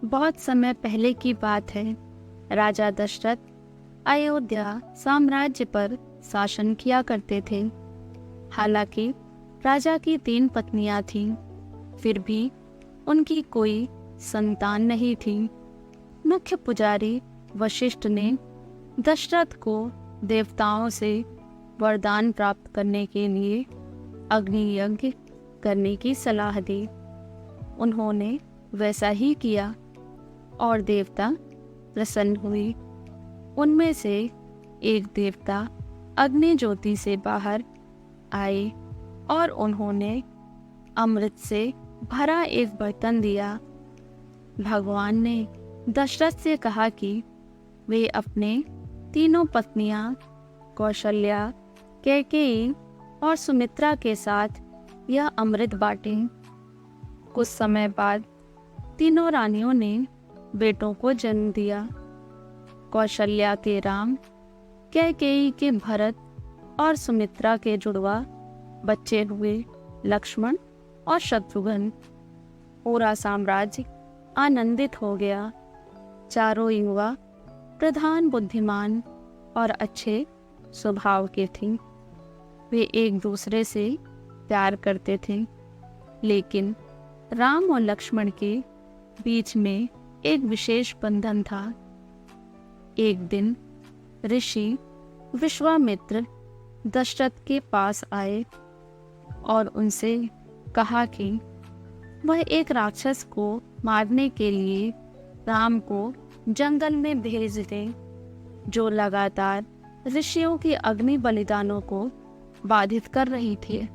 बहुत समय पहले की बात है। राजा दशरथ अयोध्या साम्राज्य पर शासन किया करते थे। हालांकि राजा की 3 पत्नियां थीं, फिर भी उनकी कोई संतान नहीं थी। मुख्य पुजारी वशिष्ठ ने दशरथ को देवताओं से वरदान प्राप्त करने के लिए अग्नि यज्ञ करने की सलाह दी। उन्होंने वैसा ही किया और देवता प्रसन्न हुए। उनमें से एक देवता अग्नि ज्योति से बाहर आए और उन्होंने अमृत से भरा एक बर्तन दिया। भगवान ने दशरथ से कहा कि वे अपने तीनों पत्नियां कौशल्या, कैकेयी और सुमित्रा के साथ यह अमृत बांटें। कुछ समय बाद तीनों रानियों ने बेटों को जन्म दिया। कौशल्या के राम, कैकेयी के भरत और सुमित्रा के जुड़वा बच्चे हुए लक्ष्मण और शत्रुघ्न। पूरा साम्राज्य आनंदित हो गया। चारों युवा प्रधान, बुद्धिमान और अच्छे स्वभाव के थे। वे एक दूसरे से प्यार करते थे, लेकिन राम और लक्ष्मण के बीच में एक विशेष बंधन था। एक दिन ऋषि विश्वामित्र दशरथ के पास आए और उनसे कहा कि वह एक राक्षस को मारने के लिए राम को जंगल में भेज दें, जो लगातार ऋषियों के अग्नि बलिदानों को बाधित कर रही थी।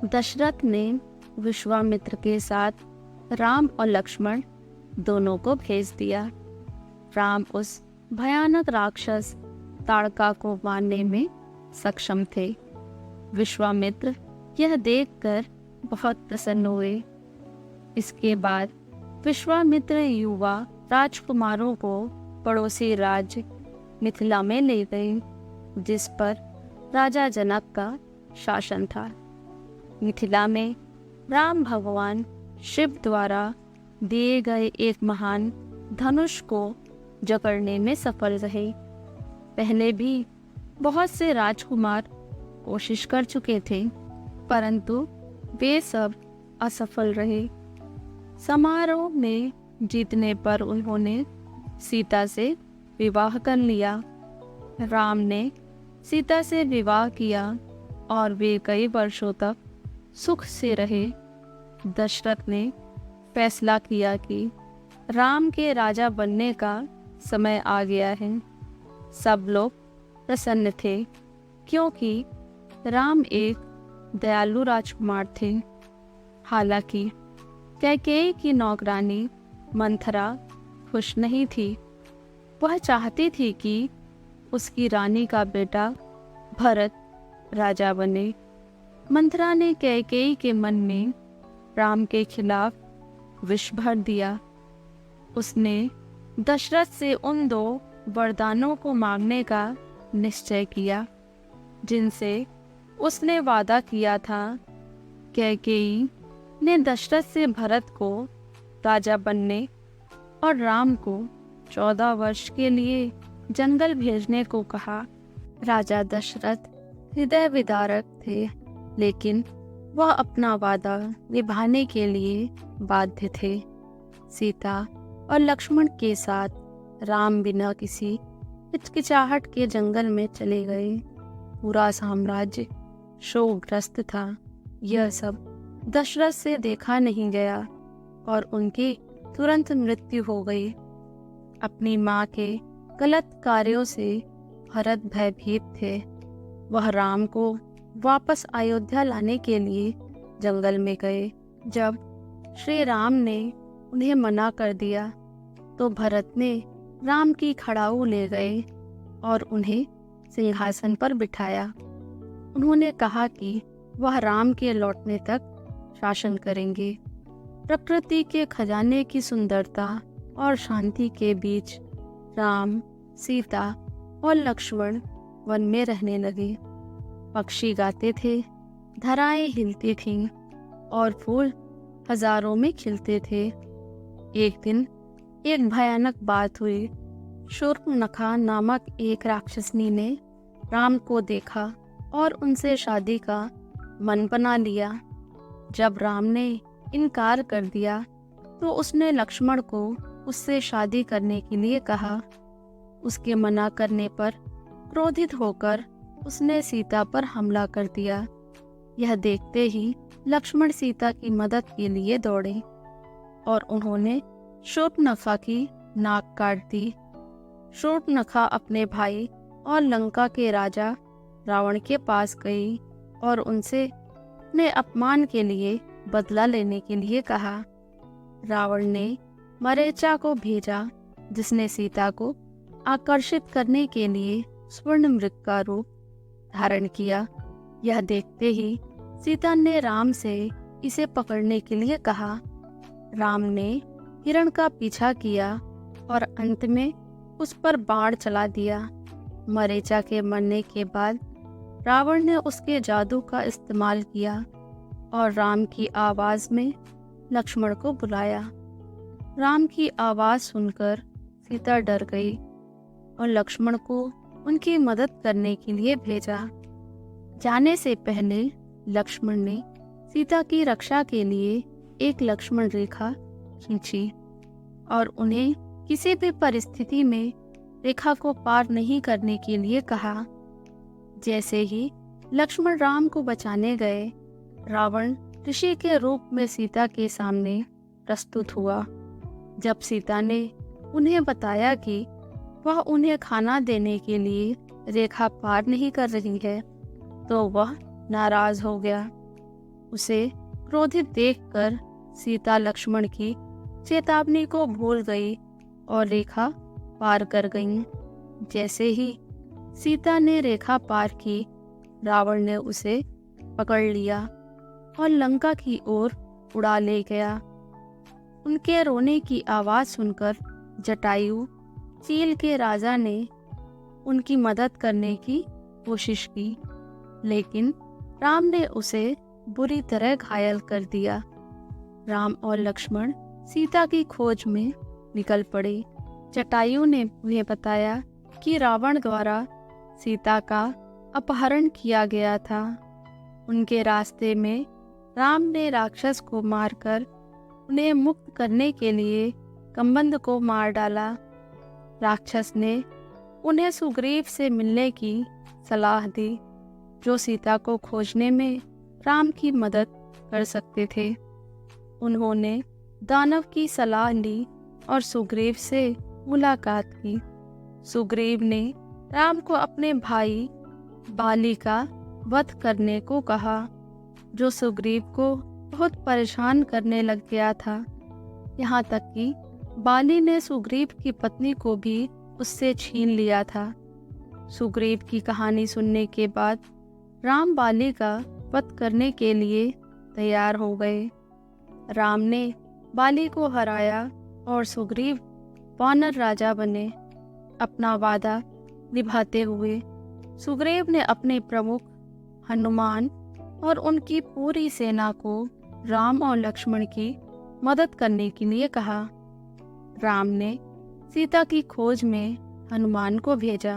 दशरथ ने विश्वामित्र के साथ राम और लक्ष्मण दोनों को भेज दिया। राम उस भयानक राक्षस ताड़का को मारने में सक्षम थे। विश्वामित्र यह देखकर बहुत प्रसन्न हुए। इसके बाद विश्वामित्र युवा राजकुमारों को पड़ोसी राज्य मिथिला में ले गए, जिस पर राजा जनक का शासन था। मिथिला में राम भगवान शिव द्वारा दिए गए एक महान धनुष को जकड़ने में सफल रहे। पहले भी बहुत से राजकुमार कोशिश कर चुके थे, परंतु वे सब असफल रहे। समारोह में जीतने पर उन्होंने सीता से विवाह कर लिया। राम ने सीता से विवाह किया और वे कई वर्षों तक सुख से रहे। दशरथ ने फैसला किया कि राम के राजा बनने का समय आ गया है। सब लोग प्रसन्न थे, क्योंकि राम एक दयालु राजकुमार थे। हालांकि कैकेयी की नौकरानी मंथरा खुश नहीं थी। वह चाहती थी कि उसकी रानी का बेटा भरत राजा बने। मंथरा ने कैकेयी के मन में राम के खिलाफ विष भर दिया। उसने दशरथ से उन 2 वरदानों को मांगने का निश्चय किया, जिनसे उसने वादा किया था। कैकेयी ने दशरथ से भरत को राजा बनने और राम को 14 वर्ष के लिए जंगल भेजने को कहा। राजा दशरथ हृदय विदारक थे, लेकिन वह अपना वादा निभाने के लिए बाध्य थे। सीता और लक्ष्मण के साथ राम बिना किसी हिचकिचाहट के जंगल में चले गए। पूरा साम्राज्य शोकग्रस्त था। यह सब दशरथ से देखा नहीं गया और उनकी तुरंत मृत्यु हो गई। अपनी माँ के गलत कार्यों से भरत भयभीत थे। वह राम को वापस अयोध्या लाने के लिए जंगल में गए। जब श्री राम ने उन्हें मना कर दिया, तो भरत ने राम की खड़ाऊ ले गए और उन्हें सिंहासन पर बिठाया। उन्होंने कहा कि वह राम के लौटने तक शासन करेंगे। प्रकृति के खजाने की सुंदरता और शांति के बीच राम, सीता और लक्ष्मण वन में रहने लगे। पक्षी गाते थे, धराएं हिलती थीं और फूल हजारों में खिलते थे। एक दिन एक भयानक बात हुई। शूर्पणखा नामक एक राक्षसनी ने राम को देखा और उनसे शादी का मन बना लिया। जब राम ने इनकार कर दिया तो उसने लक्ष्मण को उससे शादी करने के लिए कहा। उसके मना करने पर क्रोधित होकर उसने सीता पर हमला कर दिया। यह देखते ही लक्ष्मण सीता की मदद के लिए दौड़े और उन्होंने शूर्पणखा की नाक काट दी। शूर्पणखा अपने भाई और लंका के राजा रावण के पास गई और उनसे अपने अपमान के लिए बदला लेने के लिए कहा। रावण ने मरीचा को भेजा, जिसने सीता को आकर्षित करने के लिए स्वर्ण मृग का रूप धारण किया। यह देखते ही सीता ने राम से इसे पकड़ने के लिए कहा। राम ने हिरण का पीछा किया और अंत में उस पर बाण चला दिया। मरीचा के मरने के बाद रावण ने उसके जादू का इस्तेमाल किया और राम की आवाज में लक्ष्मण को बुलाया। राम की आवाज सुनकर सीता डर गई और लक्ष्मण को उनकी मदद करने के लिए भेजा। जाने से पहले लक्ष्मण ने सीता की रक्षा के लिए एक लक्ष्मण रेखा खींची और उन्हें किसी भी परिस्थिति में रेखा को पार नहीं करने के लिए कहा। जैसे ही लक्ष्मण राम को बचाने गए, रावण ऋषि के रूप में सीता के सामने प्रस्तुत हुआ। जब सीता ने उन्हें बताया कि वह उन्हें खाना देने के लिए रेखा पार नहीं कर रही है, तो वह नाराज हो गया। उसे क्रोधित देखकर सीता लक्ष्मण की चेतावनी को भूल गई और रेखा पार कर गई। जैसे ही सीता ने रेखा पार की, रावण ने उसे पकड़ लिया और लंका की ओर उड़ा ले गया। उनके रोने की आवाज सुनकर जटायु, चील के राजा ने उनकी मदद करने की कोशिश की, लेकिन राम ने उसे बुरी तरह घायल कर दिया। राम और लक्ष्मण सीता की खोज में निकल पड़े। जटायु ने उन्हें बताया कि रावण द्वारा सीता का अपहरण किया गया था। उनके रास्ते में राम ने राक्षस को मारकर उन्हें मुक्त करने के लिए कंबंद को मार डाला। राक्षस ने उन्हें सुग्रीव से मिलने की सलाह दी, जो सीता को खोजने में राम की मदद कर सकते थे। उन्होंने दानव की सलाह ली और सुग्रीव से मुलाकात की। सुग्रीव ने राम को अपने भाई बाली का वध करने को कहा, जो सुग्रीव को बहुत परेशान करने लग गया था। यहाँ तक कि बाली ने सुग्रीव की पत्नी को भी उससे छीन लिया था। सुग्रीव की कहानी सुनने के बाद राम बाली का वध करने के लिए तैयार हो गए। राम ने बाली को हराया और सुग्रीव वानर राजा बने। अपना वादा निभाते हुए सुग्रीव ने अपने प्रमुख हनुमान और उनकी पूरी सेना को राम और लक्ष्मण की मदद करने के लिए कहा। राम ने सीता की खोज में हनुमान को भेजा।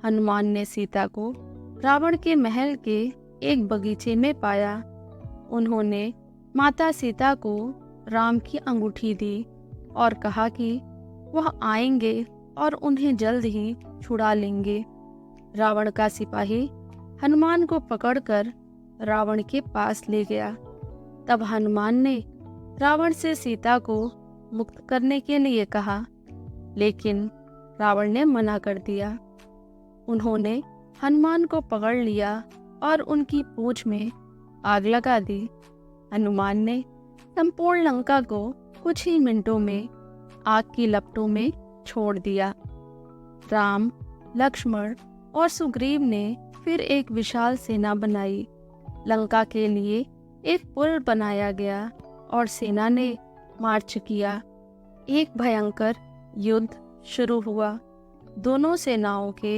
हनुमान ने सीता को रावण के महल के एक बगीचे में पाया। उन्होंने माता सीता को राम की अंगूठी दी और कहा कि वह आएंगे और उन्हें जल्द ही छुड़ा लेंगे। रावण का सिपाही हनुमान को पकड़कर रावण के पास ले गया। तब हनुमान ने रावण से सीता को मुक्त करने के लिए कहा, लेकिन रावण ने मना कर दिया। उन्होंने हनुमान को पकड़ लिया और उनकी पूंछ में आग लगा दी। हनुमान ने संपूर्ण लंका को कुछ ही मिनटों में आग की लपटों में छोड़ दिया। राम, लक्ष्मण और सुग्रीव ने फिर एक विशाल सेना बनाई। लंका के लिए एक पुल बनाया गया और सेना ने मार्च किया। एक भयंकर युद्ध शुरू हुआ। दोनों सेनाओं के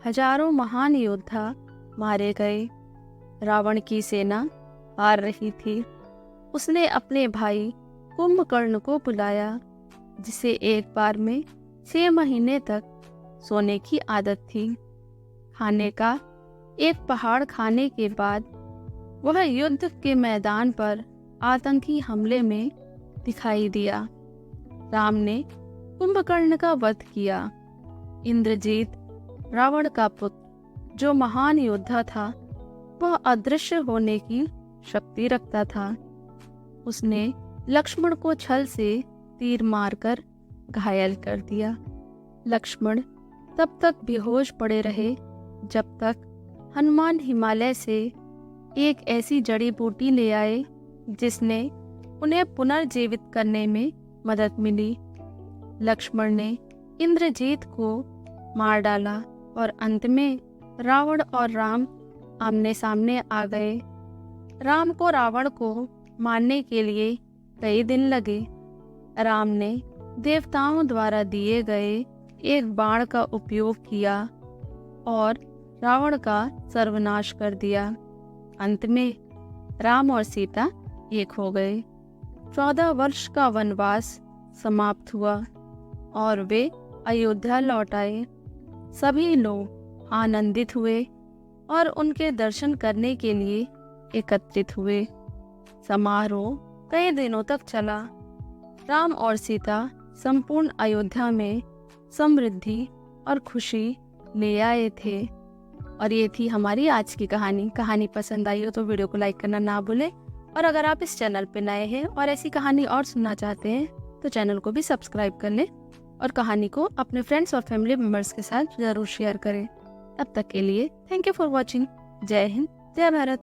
हजारों महान योद्धा मारे गए। रावण की सेना हार रही थी। उसने अपने भाई कुंभकर्ण को बुलाया जिसे एक बार में 6 महीने तक सोने की आदत थी। खाने का एक पहाड़ खाने के बाद वह युद्ध के मैदान पर आतंकी हमले में दिखाई दिया। राम ने कुंभकर्ण का वध किया। इंद्रजीत, रावण का पुत्र, जो महान योद्धा था, वह अदृश्य होने की शक्ति रखता था। उसने लक्ष्मण को छल से तीर मारकर घायल कर दिया। लक्ष्मण तब तक बेहोश पड़े रहे जब तक हनुमान हिमालय से एक ऐसी जड़ी बूटी ले आए जिसने उन्हें पुनर्जीवित करने में मदद मिली। लक्ष्मण ने इंद्रजीत को मार डाला और अंत में रावण और राम आमने सामने आ गए। राम को रावण को मारने के लिए कई दिन लगे। राम ने देवताओं द्वारा दिए गए एक बाण का उपयोग किया और रावण का सर्वनाश कर दिया। अंत में राम और सीता एक हो गए। 14 वर्ष का वनवास समाप्त हुआ और वे अयोध्या लौट आए। सभी लोग आनंदित हुए और उनके दर्शन करने के लिए एकत्रित हुए। समारोह कई दिनों तक चला। राम और सीता संपूर्ण अयोध्या में समृद्धि और खुशी ले आए थे। और ये थी हमारी आज की कहानी। कहानी पसंद आई हो तो वीडियो को लाइक करना ना भूलें। और अगर आप इस चैनल पे नए हैं और ऐसी कहानी और सुनना चाहते हैं तो चैनल को भी सब्सक्राइब कर लें और कहानी को अपने फ्रेंड्स और फैमिली मेम्बर्स के साथ ज़रूर शेयर करें। तब तक के लिए थैंक यू फॉर वॉचिंग। जय हिंद, जय भारत।